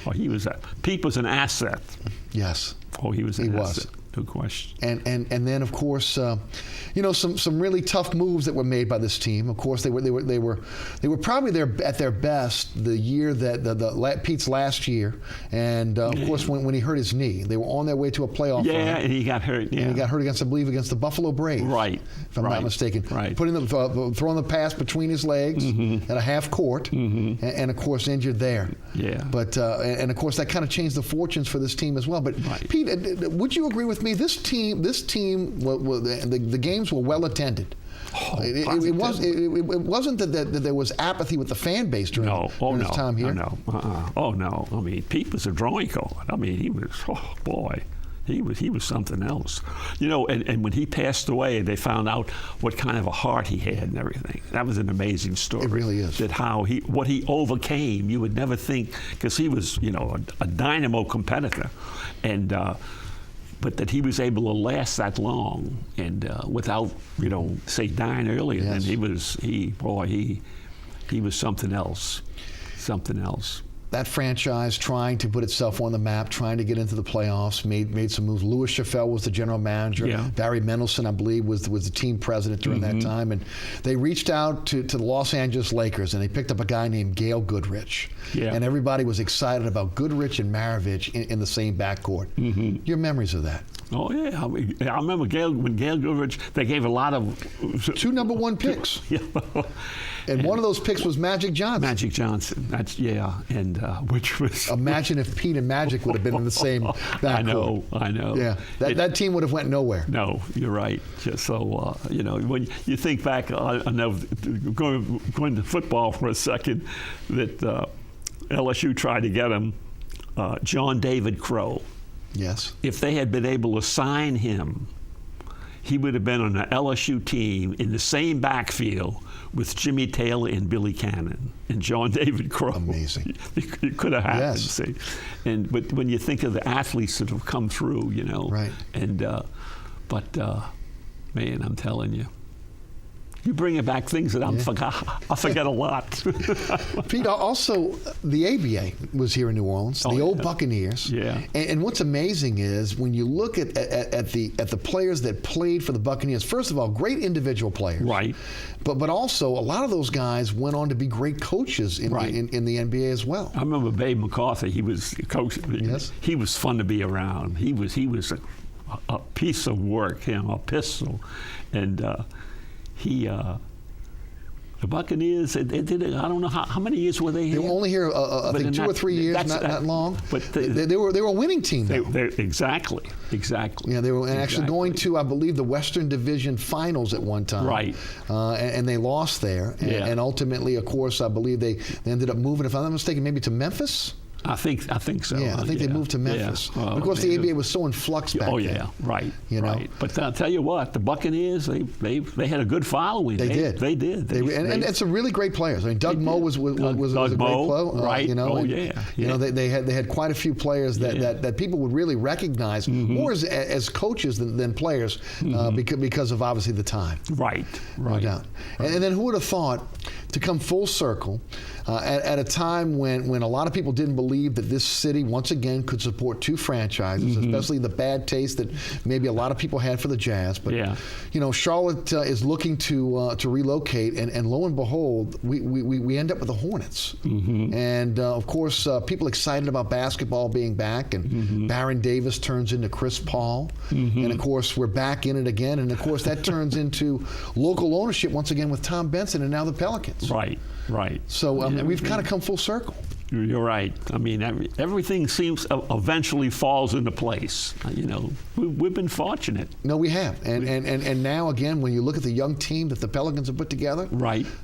Oh, Pete was an asset. Yes. Oh, he was an asset. No question. And then of course, some really tough moves that were made by this team. Of course, they were probably at their best the year that Pete's last year, and of course when he hurt his knee, they were on their way to a playoff run. Yeah, and he got hurt. Yeah. And he got hurt against the Buffalo Braves. Right. If I'm not mistaken. Right. Throwing the pass between his legs at a half court, and of course injured there. Yeah. But and of course that kind of changed the fortunes for this team as well. But Pete, would you agree with me? This team, the games were well attended. Oh, it wasn't that there was apathy with the fan base during his time here. No. Oh no. I mean, Pete was a drawing card. I mean, he was. Oh boy. He was something else, and when he passed away, they found out what kind of a heart he had and everything. That was an amazing story. It really is. That what he overcame, you would never think, because he was, a dynamo competitor, and but that he was able to last that long and without, say, dying earlier. Yes. And he was something else. Something else. That franchise trying to put itself on the map, trying to get into the playoffs, made some moves. Louis Chaffel was the general manager. Yeah. Barry Mendelson, I believe, was the team president during that time. And they reached out to the Los Angeles Lakers, and they picked up a guy named Gail Goodrich. Yeah. And everybody was excited about Goodrich and Maravich in the same backcourt. Your memories of that? Oh, yeah. I remember when Gail Goodrich, they gave a lot of... 2 number 1 picks. Yeah. And one of those picks was Magic Johnson. Magic Johnson. And which was... Imagine if Pete and Magic would have been in the same backcourt. I know. Yeah. That team would have went nowhere. No, you're right. Just so, when you think back, I know, going to football for a second, that LSU tried to get him, John David Crow. Yes. If they had been able to sign him, he would have been on an LSU team in the same backfield with Jimmy Taylor and Billy Cannon and John David Crow. Amazing. It could have happened. Yes. See? But when you think of the athletes that have come through, Right. And man, I'm telling you. You bring back things that I forget a lot. Pete, also the ABA was here in New Orleans, the old Buccaneers. Yeah. And what's amazing is when you look at the players that played for the Buccaneers. First of all, great individual players. Right. But also a lot of those guys went on to be great coaches in the NBA as well. I remember Babe McCarthy. He was a coach. Yes. He was fun to be around. He was a piece of work. A pistol, and. The Buccaneers, they did it. I don't know how many years were they here? They were only here, I think, 2 or 3 years, not long. But they were a winning team, though. Exactly. Yeah, they were actually going to, I believe, the Western Division Finals at one time. Right. And they lost there. And ultimately, of course, I believe they ended up moving, if I'm not mistaken, maybe to Memphis. I think so. Yeah, I think they moved to Memphis. Yeah. Of course, the ABA was so in flux back then. Oh yeah, right. Right. But I'll tell you what, the Buccaneers, they had a good following. They did. And some really great players. I mean, Doug Moe was a great player. Right. They had quite a few players that people would really recognize more as coaches than players because of obviously the time. Right. No doubt. And then who would have thought to come full circle at a time when a lot of people didn't believe that this city once again could support 2 franchises, especially the bad taste that maybe a lot of people had for the Jazz. But Charlotte is looking to relocate, and lo and behold, we end up with the Hornets. And of course, people excited about basketball being back, and Baron Davis turns into Chris Paul, and of course we're back in it again, and of course that turns into local ownership once again with Tom Benson and now the Pelicans. Right. So we've kind of come full circle. You're right. I mean, everything seems eventually falls into place. We've been fortunate. No, we have. And now, again, when you look at the young team that the Pelicans have put together,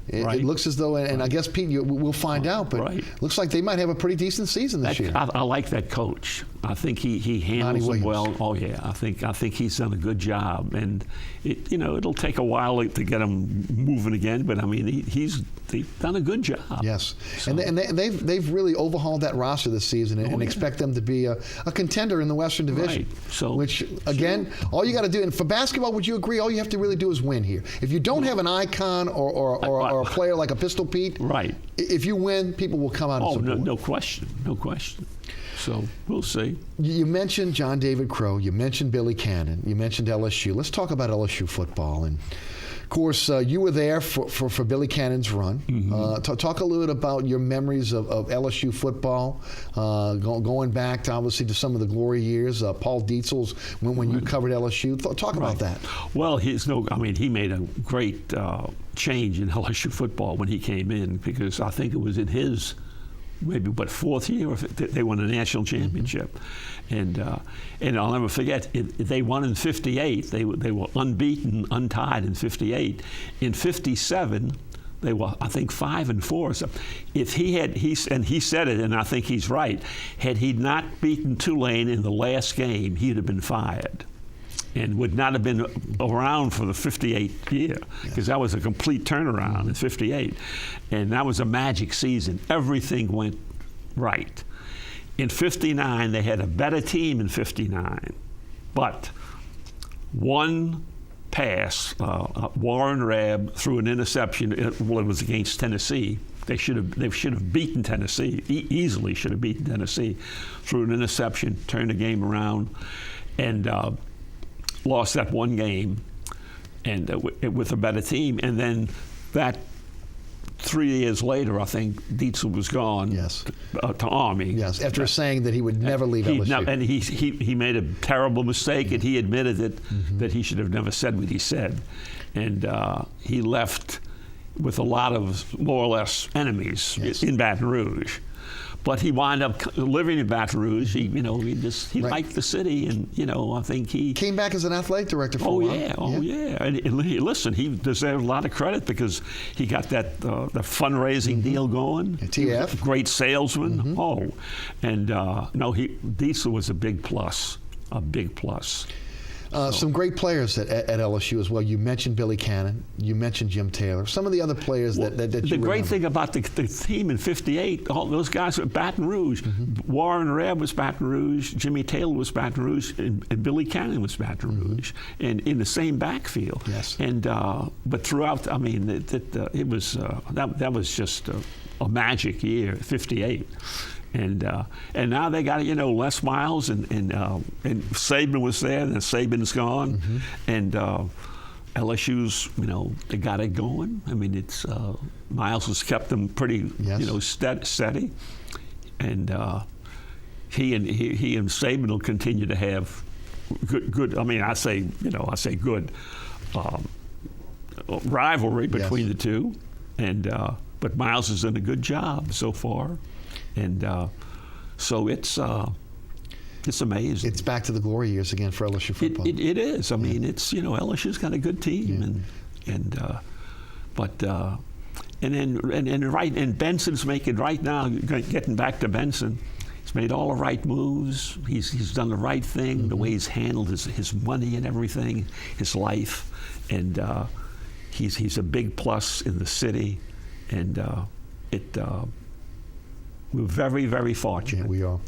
it looks as though, and I guess, Pete, we'll find out, but it looks like they might have a pretty decent season this year. I like that coach. I think he handles it well. Oh, yeah. I think he's done a good job. And, it'll take a while to get him moving again, but, I mean, he's done a good job. Yes. So. And they've really overhauled that roster this season and expect them to be a contender in the Western Division. Right. So, which, again, all you got to do, and for basketball, would you agree, all you have to really do is win here. If you don't have an icon or a player like a Pistol Pete, if you win, people will come out and support. No question. So we'll see. You mentioned John David Crow. You mentioned Billy Cannon. You mentioned LSU. Let's talk about LSU football. And of course, you were there for Billy Cannon's run. Talk a little bit about your memories of LSU football, going back to obviously to some of the glory years. Paul Dietzel's when you covered LSU. Talk about that. Well, he made a great change in LSU football when he came in, because I think it was in his maybe 4th year they won a national championship, and I'll never forget they won in '58. They were unbeaten, untied in '58. In '57 they were, I think, 5-4. So if he said it, and I think he's right, had he not beaten Tulane in the last game, he'd have been fired and would not have been around for the '58 year, because that was a complete turnaround in '58. And that was a magic season. Everything went right. In '59, they had a better team in '59. But one pass, Warren Rabb threw an interception. It was against Tennessee. They should have beaten Tennessee. Easily should have beaten Tennessee. Threw an interception, turned the game around, and lost that one game, and with a better team. And then that 3 years later, I think Dietzel was gone. Yes. To Army. Yes. After saying that he would never leave LSU. And he made a terrible mistake, and he admitted that he should have never said what he said, and he left with a lot of more or less enemies in Baton Rouge. But he wound up living in Baton Rouge. He liked the city, and I think he came back as an athletic director for a while. Oh yeah. And listen, he deserved a lot of credit because he got that the fundraising deal going. TF, great salesman. Dietzel was a big plus. Some great players at LSU as well. You mentioned Billy Cannon. You mentioned Jim Taylor. Some of the other players that you The great remember. thing about the team in '58, all those guys were Baton Rouge. Warren Rabb was Baton Rouge. Jimmy Taylor was Baton Rouge, and Billy Cannon was Baton Rouge, and in the same backfield. Yes. And but throughout, I mean, it was that was just a magic year, '58. And now they got Les Miles and Saban was there, and Saban's gone, and LSU's they got it going. I mean, it's Miles has kept them pretty steady, and he and Saban will continue to have good. I mean, I say good rivalry between the two, and but Miles has done a good job so far. And so it's amazing. It's back to the glory years again for LSU football. It is. I mean, it's LSU's got a good team, and Benson's making right now. Getting back to Benson, he's made all the right moves. He's done the right thing. The way he's handled his money and everything, his life, and he's a big plus in the city, and we're very, very fortunate. Yeah, we are.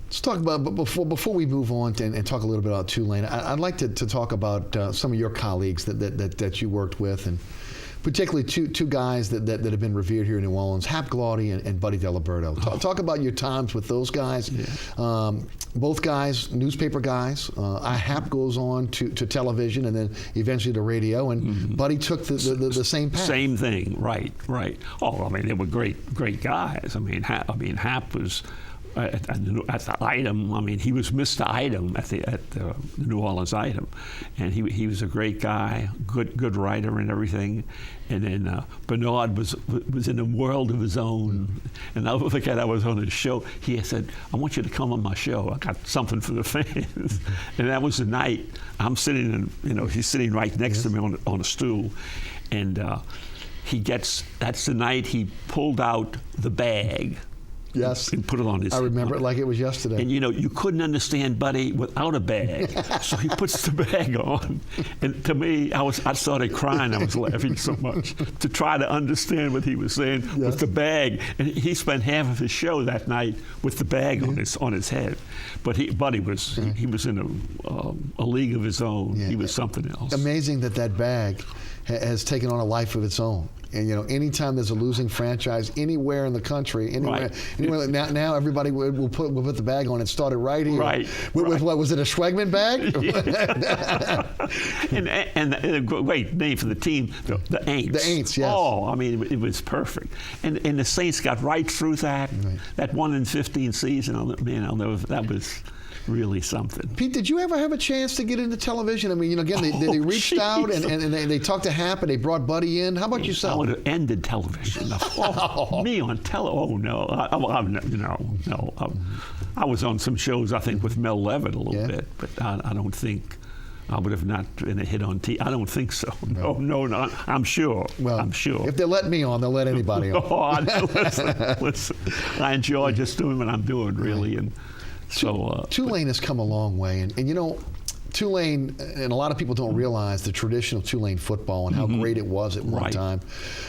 Let's talk about, but before we move on and talk a little bit about Tulane, I'd like to talk about some of your colleagues that you worked with, and particularly two guys that have been revered here in New Orleans, Hap Glaudy and Buddy Diliberto. Talk about your times with those guys. Yeah. Both guys, newspaper guys. Hap goes on to television and then eventually to radio, and Buddy took the same path. Same thing, right. Oh, I mean, they were great guys. I mean, Hap was at the Item. I mean, he was Mr. Item at the New Orleans Item, and he was a great guy, good writer and everything. And then Bernard was in a world of his own. And I'll forget, I was on his show. He said, "I want you to come on my show. I got something for the fans." And that was the night. I'm sitting, he's sitting right next to me on a stool, and that's the night he pulled out the bag. Yes. And put it on his I remember it like it was yesterday. And you couldn't understand Buddy without a bag. So he puts the bag on. And to me, I started crying. I was laughing so much to try to understand what he was saying with the bag. And he spent half of his show that night with the bag on his head. But Buddy was he was in a league of his own. Yeah. He was something else. Amazing that bag has taken on a life of its own. And anytime there's a losing franchise anywhere in the country, anywhere now everybody will put the bag on. It started right here. Right. With what was it, a Schwegman bag? and a great name for the team, the Aints. The Aints, yes. Oh, I mean, it was perfect. And the Saints got right through that. Right. That 1-15 season, that was really something. Pete, did you ever have a chance to get into television? I mean, again, they reached out and they talked to Hap and they brought Buddy in. How about yourself? I would have ended television. Me on tele? Oh no, no. I was on some shows, I think, with Mel Levitt a little bit, but I don't think I would have not been a hit on TV. I don't think so. No. I'm sure. Well, I'm sure. If they let me on, they'll let anybody on. Listen. I enjoy just doing what I'm doing, really, and. So Tulane has come a long way, and Tulane, and a lot of people don't realize the tradition of Tulane football and how great it was at one time.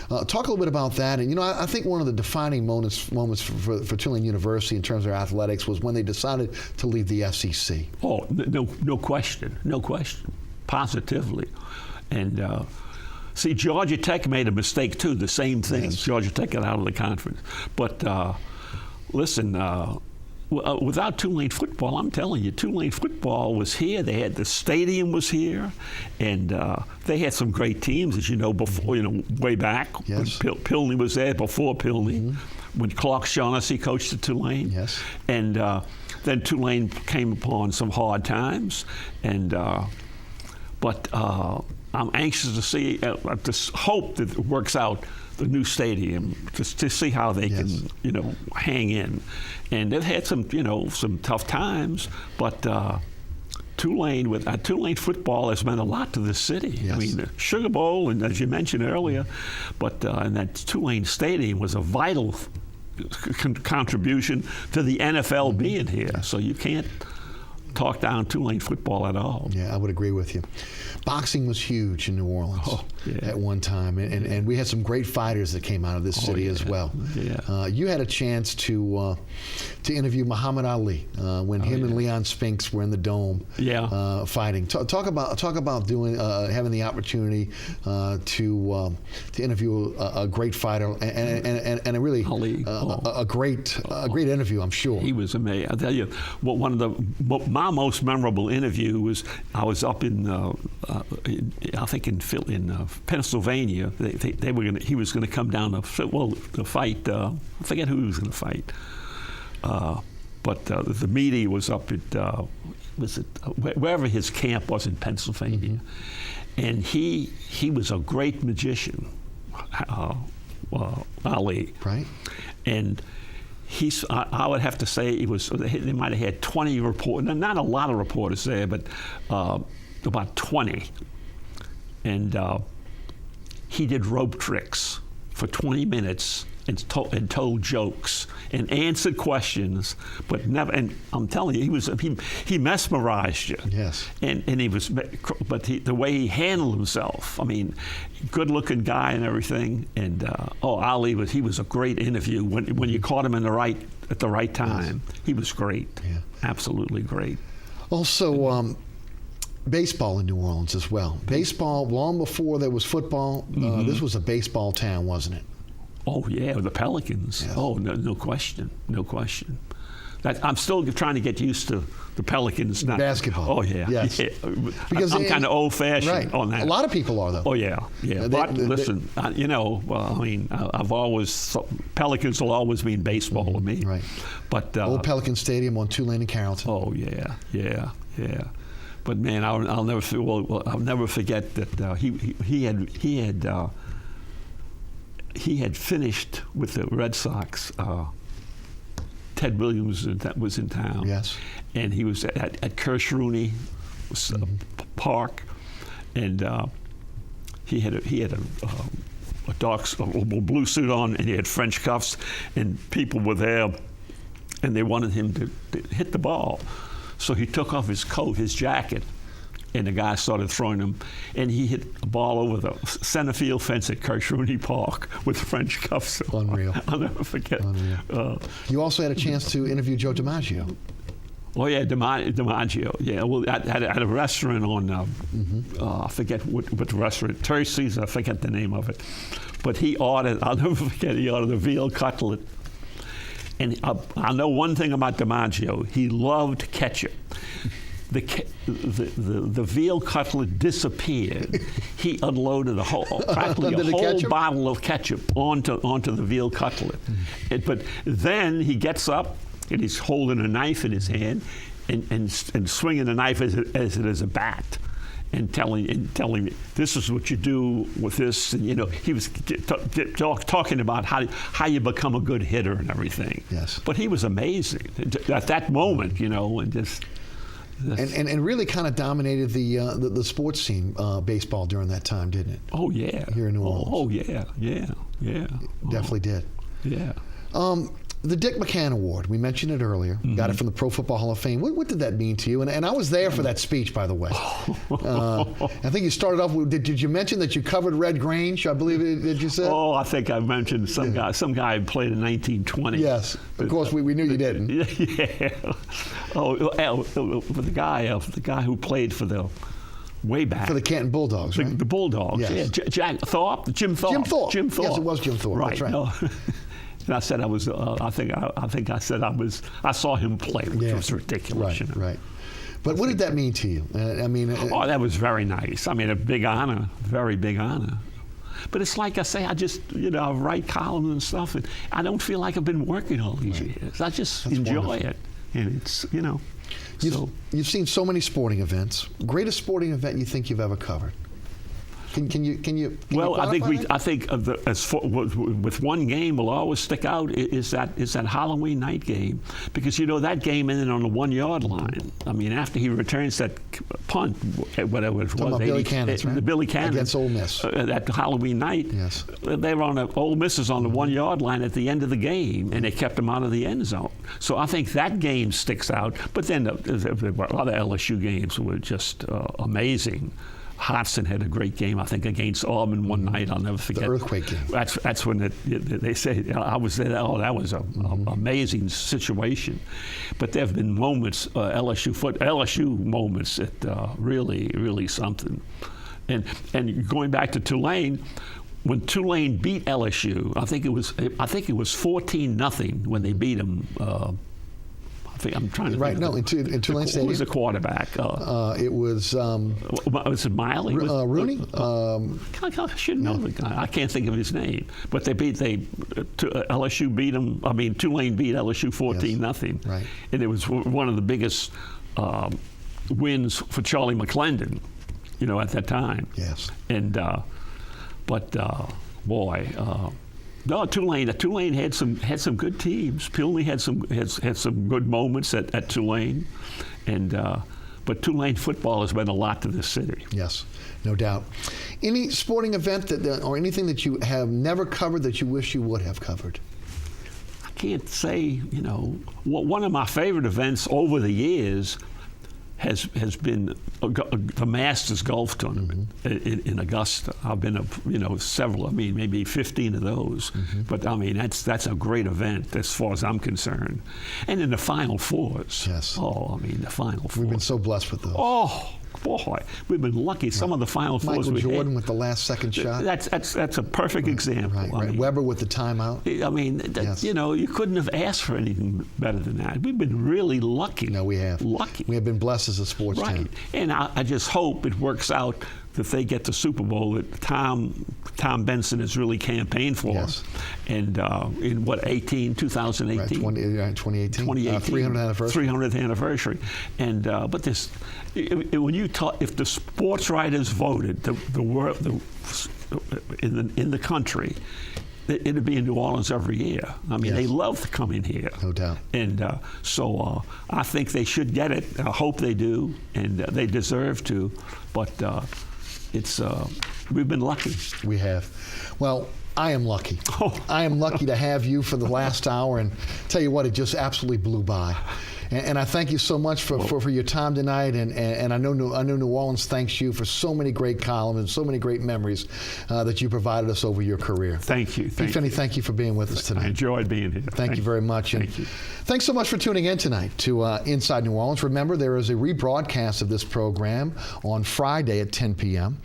Talk a little bit about that. And, I think one of the defining moments for Tulane University in terms of athletics was when they decided to leave the SEC. Oh, no question. No question. Positively. And see, Georgia Tech made a mistake, too, the same thing. Yes. Georgia Tech got out of the conference. But listen, without Tulane football, I'm telling you, Tulane football was here. They had the stadium was here, and they had some great teams, as you know, before, way back. Yes. When Pilney was there, before Pilney, when Clark Shaughnessy coached at Tulane. Yes. And then Tulane came upon some hard times, and but I'm anxious to see, to hope that it works out, the new stadium, to see how they can, hang in. And they've had some, some tough times, but Tulane football has meant a lot to this city. Yes. I mean, the Sugar Bowl, and as you mentioned earlier, but and that Tulane Stadium was a vital contribution to the NFL being here. So you can't talk down Tulane football at all. Yeah, I would agree with you. Boxing was huge in New Orleans at one time, and we had some great fighters that came out of this city as well. Yeah. You had a chance to interview Muhammad Ali when him and Leon Spinks were in the Dome fighting. Talk about doing having the opportunity to interview a great fighter and a really a great interview, I'm sure. He was amazing. I'll tell you, my most memorable interview was I was up in I think in Pennsylvania. They were going. He was going to come down to fight. I forget who he was going to fight. But the media was up at wherever his camp was in Pennsylvania, and he was a great magician, Ali. Right. And I would have to say they might have had 20 reporters, not a lot of reporters there, but about 20. And he did rope tricks for 20 minutes and told jokes and answered questions, but never. And I'm telling you, he mesmerized you. Yes. And he was, but the way he handled himself. I mean, good-looking guy and everything. And Ali was a great interview when you caught him at the right time. Yes. He was great. Yeah. Absolutely great. Also, baseball in New Orleans as well. Baseball, long before there was football, this was a baseball town, wasn't it? Oh, yeah, the Pelicans. Yeah. Oh, no question. No question. I'm still trying to get used to the Pelicans. Basketball. Oh, yeah. Yes. Yeah. Because I'm kind of old-fashioned on that. A lot of people are, though. Oh, yeah. But listen, I've always, Pelicans will always mean baseball to me. Right. But Old Pelican Stadium on Tulane and Carrollton. Oh, yeah. But man, I'll never forget that he had finished with the Red Sox. Ted Williams was in town. Yes. And he was at Kirsch-Rooney Park, and he had a dark blue suit on, and he had French cuffs, and people were there, and they wanted him to hit the ball. So he took off his coat, his jacket, and the guy started throwing him, and he hit a ball over the center field fence at Kirsch-Rooney Park with French cuffs on. Unreal. I'll never forget. Unreal. You also had a chance to interview Joe DiMaggio. Oh, yeah, DiMaggio. Yeah, well, at a restaurant on, I forget what restaurant, Tercy's, I forget the name of it. But he ordered, I'll never forget, he ordered a veal cutlet. And I know one thing about DiMaggio, he loved ketchup. The veal cutlet disappeared. He unloaded practically a whole bottle of ketchup onto the veal cutlet. But then he gets up and he's holding a knife in his hand and swinging the knife as it is a bat. And telling me this is what you do with this, and he was talking about how you become a good hitter and everything. Yes. But he was amazing at that moment, and just. And really kind of dominated the sports scene, baseball during that time, didn't it? Oh yeah. Here in New Orleans. Oh yeah. Definitely did. Yeah. The Dick McCann Award, we mentioned it earlier. Got it from the Pro Football Hall of Fame. What did that mean to you? And I was there for that speech, by the way. I think you started off with, did you mention that you covered Red Grange, I believe, did you say? Oh, I think I mentioned some guy who played in 1920. Yes, of course, we knew you didn't. Yeah. The guy who played for the way back. For the Canton Bulldogs, right? The Bulldogs, yes. yeah. Jim Thorpe. Jim Thorpe. Yes, it was Jim Thorpe. Right. That's right. No. And I said I saw him play, which was ridiculous. Right, right. But what did that mean to you? That was very nice. I mean, a big honor, very big honor. But it's like I say, I just, I write columns and stuff, and I don't feel like I've been working all these years. I just enjoy it. And it's, You've seen so many sporting events. Greatest sporting event you think you've ever covered? Can you well, I think that? with one game will always stick out is that Halloween night game, because that game ended on the 1 yard line. I mean, after he returns that punt, whatever it was, Billy Cannon's, right? The Billy Cannon against Ole Miss that Halloween night. Yes, they were on Ole Miss is on the 1 yard line at the end of the game, and they kept him out of the end zone. So I think that game sticks out. But then the other LSU games were just amazing. Hodgson had a great game, I think, against Auburn one night. I'll never forget. The earthquake game. That's when they say, I was there, that was an amazing situation. But there have been moments, LSU moments that really, really something. And going back to Tulane, when Tulane beat LSU, I think it was 14-0 when they beat them. I'm trying to right. No, in Tulane Stadium. Who was the quarterback? It was. Was it Miley? Rooney. I should know the guy. I can't think of his name. But LSU beat them. I mean, Tulane beat LSU 14-0. Right. And it was one of the biggest wins for Charlie McClendon, at that time. Yes. And boy. No, Tulane had some good teams. Pilney had some good moments at Tulane, but Tulane football has meant a lot to this city. Yes, no doubt. Any sporting event or anything that you have never covered that you wish you would have covered? I can't say. One of my favorite events over the years has been the Masters golf tournament in Augusta. I've been several. I mean, maybe 15 of those. But I mean, that's a great event as far as I'm concerned. And in the Final Fours. Yes. Oh, I mean, the Final Fours. We've been so blessed with those. Oh. Boy, we've been lucky. Some of the Final Fours Michael we Jordan had, with the last second shot. That's a perfect example. Right. I mean, Weber with the timeout. I mean, yes. You couldn't have asked for anything better than that. We've been really lucky. No, we have. Lucky. We have been blessed as a sports team. And I just hope it works out that they get the Super Bowl that Tom Benson has really campaigned for. Yes. And in 2018? Right, 2018. 300th anniversary. 300th anniversary. And but this, when you talk, if the Sportswriters voted in the country, it'd be in New Orleans every year. I mean, They love to come in here. No doubt. And so I think they should get it. I hope they do, and they deserve to. But we've been lucky. We have. Well, I am lucky. I am lucky to have you for the last hour, and tell you what, it just absolutely blew by. And I thank you so much for your time tonight, and I know New Orleans thanks you for so many great columns and so many great memories that you provided us over your career. Thank you. Finney, thank you for being with us tonight. I enjoyed being here. Thank you very much. And thank you. Thanks so much for tuning in tonight to Inside New Orleans. Remember, there is a rebroadcast of this program on Friday at 10 p.m.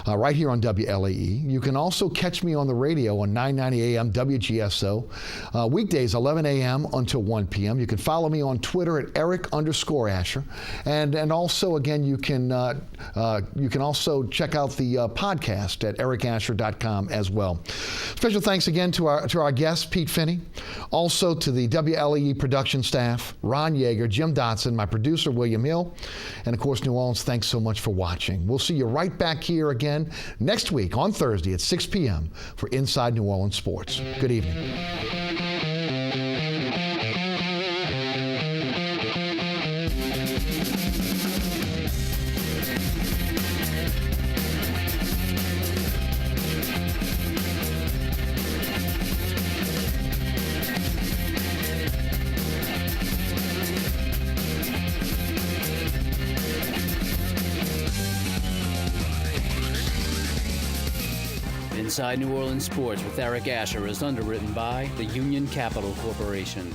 Right here on WLAE. You can also catch me on the radio on 990 AM WGSO, weekdays 11 a.m. until 1 p.m. You can follow me on Twitter at Eric_Asher, and also again you can also check out the podcast at ericasher.com as well. Special thanks again to our guest Pete Finney, also to the WLAE production staff, Ron Yeager, Jim Dotson, my producer William Hill, and of course New Orleans. Thanks so much for watching. We'll see you right back here again next week on Thursday at 6 p.m. for Inside New Orleans Sports. Good evening. Inside New Orleans Sports with Eric Asher is underwritten by the Union Capital Corporation.